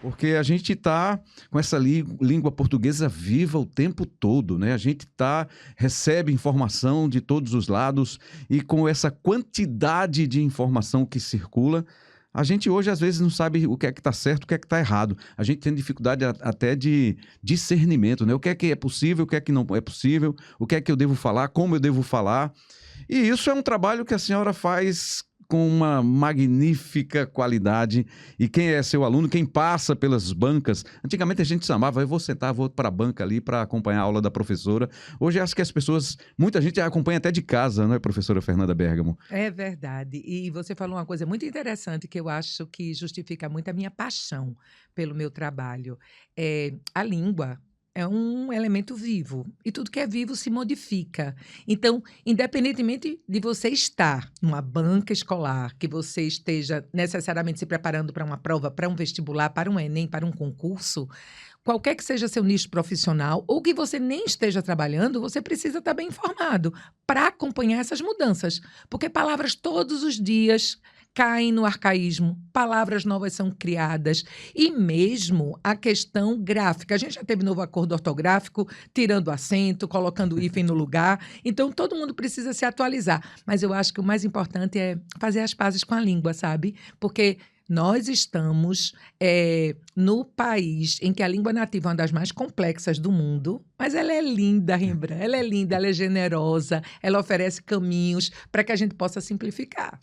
Porque a gente está com essa língua portuguesa viva o tempo todo, né? A gente recebe informação de todos os lados e com essa quantidade de informação que circula, a gente hoje às vezes não sabe o que é que está certo, o que é que está errado. A gente tem dificuldade até de discernimento, né? O que é possível, o que é que não é possível, o que é que eu devo falar, como eu devo falar. E isso é um trabalho que a senhora faz com uma magnífica qualidade. E quem é seu aluno, quem passa pelas bancas... Antigamente a gente chamava, eu vou sentar, vou para a banca ali para acompanhar a aula da professora. Hoje acho que as pessoas, muita gente acompanha até de casa, não é, professora Fernanda Bergamo? É verdade. E você falou uma coisa muito interessante que eu acho que justifica muito a minha paixão pelo meu trabalho. A língua é um elemento vivo e tudo que é vivo se modifica. Então, independentemente de você estar numa banca escolar, que você esteja necessariamente se preparando para uma prova, para um vestibular, para um Enem, para um concurso, qualquer que seja seu nicho profissional ou que você nem esteja trabalhando, você precisa estar bem informado para acompanhar essas mudanças. Porque palavras todos os dias caem no arcaísmo, palavras novas são criadas e mesmo a questão gráfica. A gente já teve novo acordo ortográfico, tirando acento, colocando hífen no lugar. Então, todo mundo precisa se atualizar. Mas eu acho que o mais importante é fazer as pazes com a língua, sabe? Porque nós estamos no país em que a língua nativa é uma das mais complexas do mundo, mas ela é linda, Rembrandt. Ela é linda, ela é generosa, ela oferece caminhos para que a gente possa simplificar.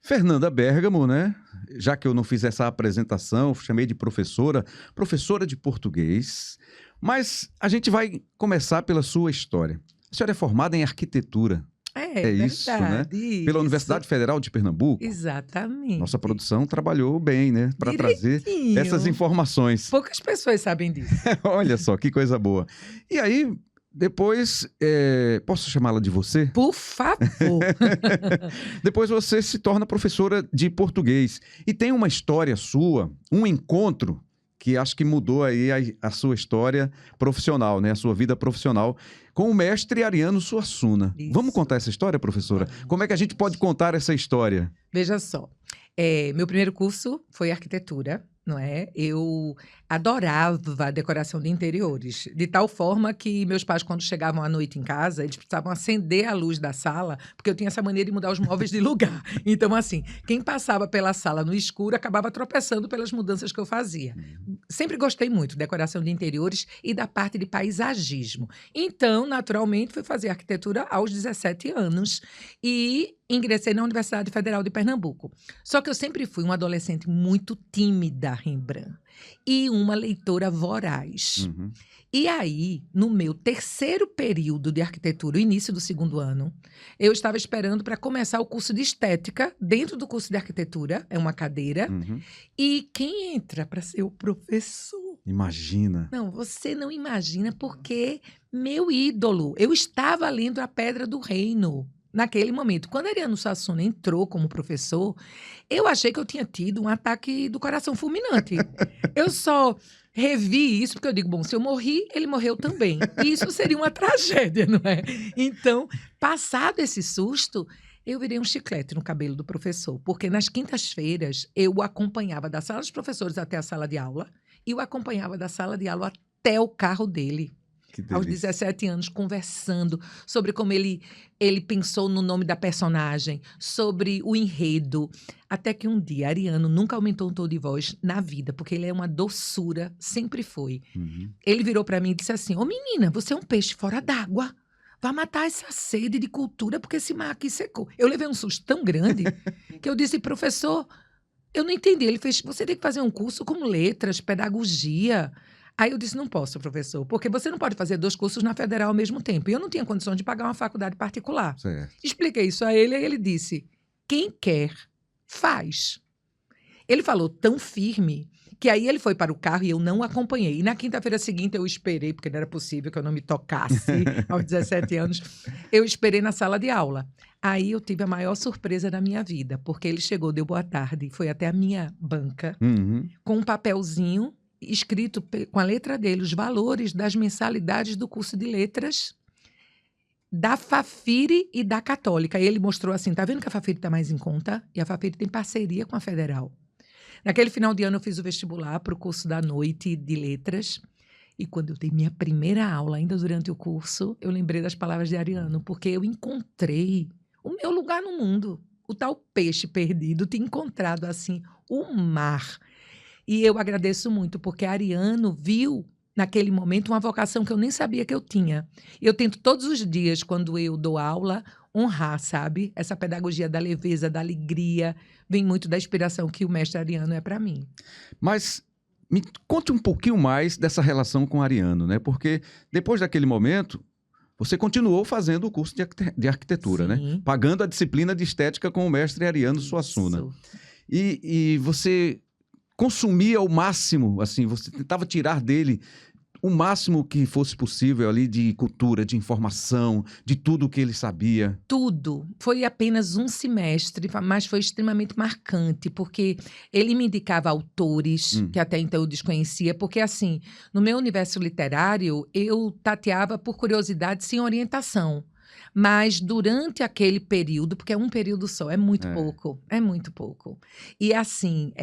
Fernanda Bergamo, né? Já que eu não fiz essa apresentação, chamei de professora de português. Mas a gente vai começar pela sua história. A senhora é formada em arquitetura. É isso, né? Verdade, Pela isso. Universidade Federal de Pernambuco. Exatamente. Nossa produção trabalhou bem, né? Para trazer Direitinho. essas informações. Poucas pessoas sabem disso. Olha só, que coisa boa. E aí, depois, posso chamá-la de você? Por favor. Depois você se torna professora de português. E tem uma história sua, um encontro, que acho que mudou aí a sua história profissional, né? A sua vida profissional, com o mestre Ariano Suassuna. Isso. Vamos contar essa história, professora? Vamos. Como é que a gente pode contar essa história? Veja só, meu primeiro curso foi arquitetura, não é? Eu adorava a decoração de interiores, de tal forma que meus pais, quando chegavam à noite em casa, eles precisavam acender a luz da sala, porque eu tinha essa mania de mudar os móveis de lugar. Então, assim, quem passava pela sala no escuro acabava tropeçando pelas mudanças que eu fazia. Sempre gostei muito de decoração de interiores e da parte de paisagismo. Então, naturalmente, fui fazer arquitetura aos 17 anos e ingressei na Universidade Federal de Pernambuco. Só que eu sempre fui uma adolescente muito tímida, Rembrandt, e uma leitora voraz. Uhum. E aí, no meu terceiro período de arquitetura, o início do segundo ano, eu estava esperando para começar o curso de estética dentro do curso de arquitetura, é uma cadeira, Uhum. e quem entra para ser o professor? Imagina. Não, você não imagina, porque meu ídolo, eu estava lendo A Pedra do Reino naquele momento. Quando Ariano Suassuna entrou como professor, eu achei que eu tinha tido um ataque do coração fulminante. Eu só revi isso porque eu digo, bom, se eu morri, ele morreu também. E isso seria uma tragédia, não é? Então, passado esse susto, eu virei um chiclete no cabelo do professor, porque nas quintas-feiras eu o acompanhava da sala dos professores até a sala de aula e o acompanhava da sala de aula até o carro dele. Que Aos delícia. 17 anos, conversando sobre como ele pensou no nome da personagem, sobre o enredo. Até que um dia, Ariano nunca aumentou um tom de voz na vida, porque ele é uma doçura, sempre foi. Uhum. Ele virou para mim e disse assim, ô menina, você é um peixe fora d'água. Vá matar essa sede de cultura, porque esse mar aqui secou. Eu levei um susto tão grande que eu disse, professor, eu não entendi. Ele fez, você tem que fazer um curso como letras, pedagogia. Aí eu disse, não posso, professor, porque você não pode fazer 2 cursos na federal ao mesmo tempo. E eu não tinha condições de pagar uma faculdade particular. Certo. Expliquei isso a ele, e ele disse, quem quer, faz. Ele falou tão firme, que aí ele foi para o carro e eu não o acompanhei. E na quinta-feira seguinte eu esperei, porque não era possível que eu não me tocasse aos 17 anos. Eu esperei na sala de aula. Aí eu tive a maior surpresa da minha vida, porque ele chegou, deu boa tarde, foi até a minha banca, Uhum. com um papelzinho escrito com a letra dele, os valores das mensalidades do curso de letras da Fafiri e da Católica. E ele mostrou assim, tá vendo que a Fafiri está mais em conta? E a Fafiri tem parceria com a Federal. Naquele final de ano eu fiz o vestibular para o curso da noite de letras. E quando eu dei minha primeira aula, ainda durante o curso, eu lembrei das palavras de Ariano, porque eu encontrei o meu lugar no mundo. O tal peixe perdido, ter encontrado assim o mar. E eu agradeço muito, porque Ariano viu naquele momento uma vocação que eu nem sabia que eu tinha. E eu tento todos os dias, quando eu dou aula, honrar, sabe? Essa pedagogia da leveza, da alegria, vem muito da inspiração que o mestre Ariano é para mim. Mas me conte um pouquinho mais dessa relação com o Ariano, né? Porque depois daquele momento, você continuou fazendo o curso de arquitetura, né? Sim. Pagando a disciplina de estética com o mestre Ariano Suassuna. Isso. E você consumia o máximo, assim, você tentava tirar dele o máximo que fosse possível ali de cultura, de informação, de tudo o que ele sabia. Tudo. Foi apenas um semestre, mas foi extremamente marcante, porque ele me indicava autores que até então eu desconhecia, porque assim, no meu universo literário, eu tateava por curiosidade sem orientação. Mas durante aquele período, porque é um período só, é muito pouco. E assim,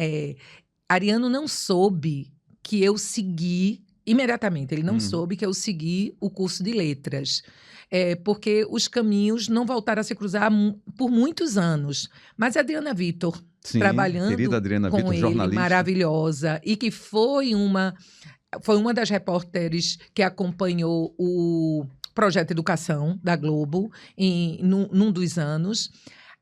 Ariano não soube que eu segui imediatamente, ele não soube que eu segui o curso de letras. Porque os caminhos não voltaram a se cruzar por muitos anos. Mas a Adriana Vitor, Sim, trabalhando querida Adriana com Vitor, ele, jornalista. maravilhosa, e que foi uma das repórteres que acompanhou o Projeto Educação da Globo num dos anos.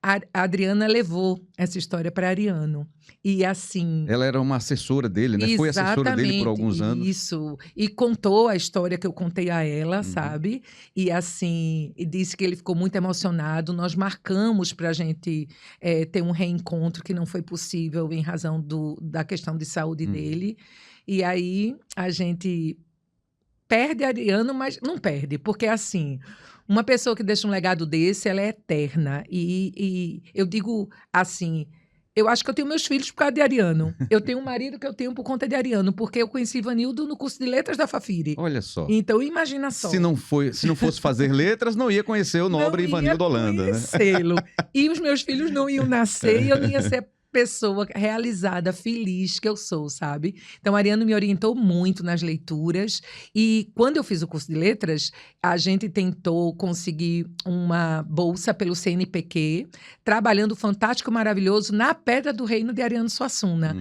A Adriana levou essa história para Ariano. E assim... Ela era uma assessora dele, né? Foi assessora dele por alguns anos. Isso. E contou a história que eu contei a ela, sabe? E assim, disse que ele ficou muito emocionado. Nós marcamos para a gente ter um reencontro que não foi possível em razão da questão de saúde dele. E aí a gente perde Ariano, mas não perde, porque assim... Uma pessoa que deixa um legado desse, ela é eterna. E eu digo assim, eu acho que eu tenho meus filhos por causa de Ariano. Eu tenho um marido que eu tenho por conta de Ariano, porque eu conheci Ivanildo no curso de letras da Fafiri. Olha só. Então, imagina só. Se não fosse fazer letras, não ia conhecer o nobre Ivanildo Holanda, né? E os meus filhos não iam nascer e eu não ia ser pessoa realizada, feliz que eu sou, sabe? Então, Ariano me orientou muito nas leituras e quando eu fiz o curso de letras, a gente tentou conseguir uma bolsa pelo CNPq, trabalhando fantástico, maravilhoso na Pedra do Reino de Ariano Suassuna.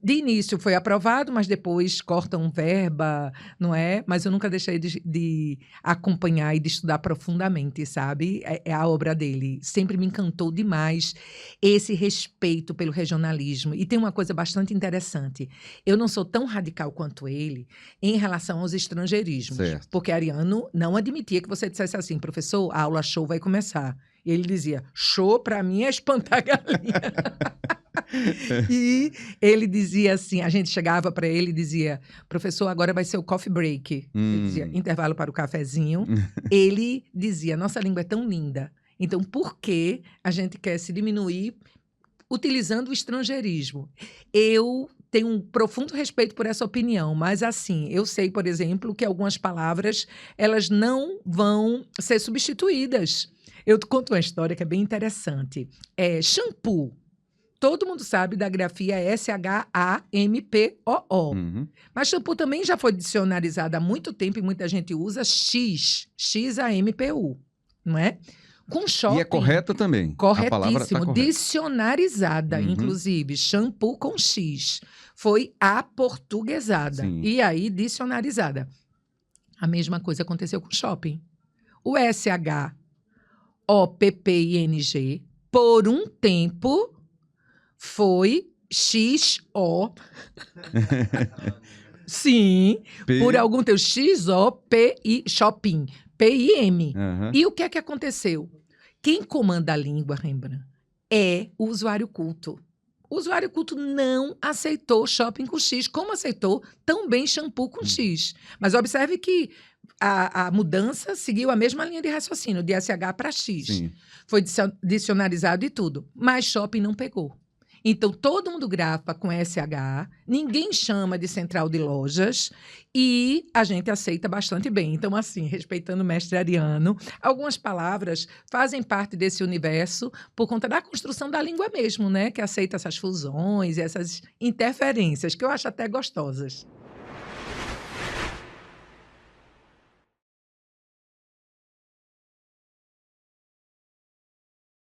De início foi aprovado, mas depois cortam verba, não é? Mas eu nunca deixei de acompanhar e de estudar profundamente, sabe? É a obra dele. Sempre me encantou demais esse respeito pelo regionalismo. E tem uma coisa bastante interessante. Eu não sou tão radical quanto ele em relação aos estrangeirismos. Certo. Porque Ariano não admitia que você dissesse assim, professor, a aula show vai começar. E ele dizia, show pra mim é espantar a galinha. E ele dizia assim, a gente chegava para ele e dizia, professor, agora vai ser o coffee break. Ele dizia, intervalo para o cafezinho. Ele dizia, nossa língua é tão linda. Então, por que a gente quer se diminuir utilizando o estrangeirismo? Eu tenho um profundo respeito por essa opinião, mas assim, eu sei, por exemplo, que algumas palavras, elas não vão ser substituídas. Eu te conto uma história que é bem interessante. Shampoo. Todo mundo sabe da grafia S-H-A-M-P-O-O. Mas shampoo também já foi dicionarizado há muito tempo e muita gente usa X, X-A-M-P-U, não é? Com shopping. E é correta também. Corretíssimo. A palavra tá correta. Dicionarizada, inclusive. Shampoo com X. Foi aportuguesada. Sim. E aí, dicionarizada. A mesma coisa aconteceu com shopping. O S-H-O-P-P-I-N-G, por um tempo, foi X-O. Sim, por algum tempo. X-O-P-I, shopping. P-I-M. E o que é que aconteceu? Quem comanda a língua, Rembrandt, é o usuário culto. O usuário culto não aceitou shopping com X, como aceitou tão bem shampoo com X. Mas observe que a mudança seguiu a mesma linha de raciocínio, de SH para X. Sim. Foi dicionarizado e tudo. Mas shopping não pegou. Então, todo mundo grafa com SH, ninguém chama de central de lojas e a gente aceita bastante bem. Então, assim, respeitando o mestre Ariano, algumas palavras fazem parte desse universo por conta da construção da língua mesmo, né? Que aceita essas fusões, essas interferências, que eu acho até gostosas.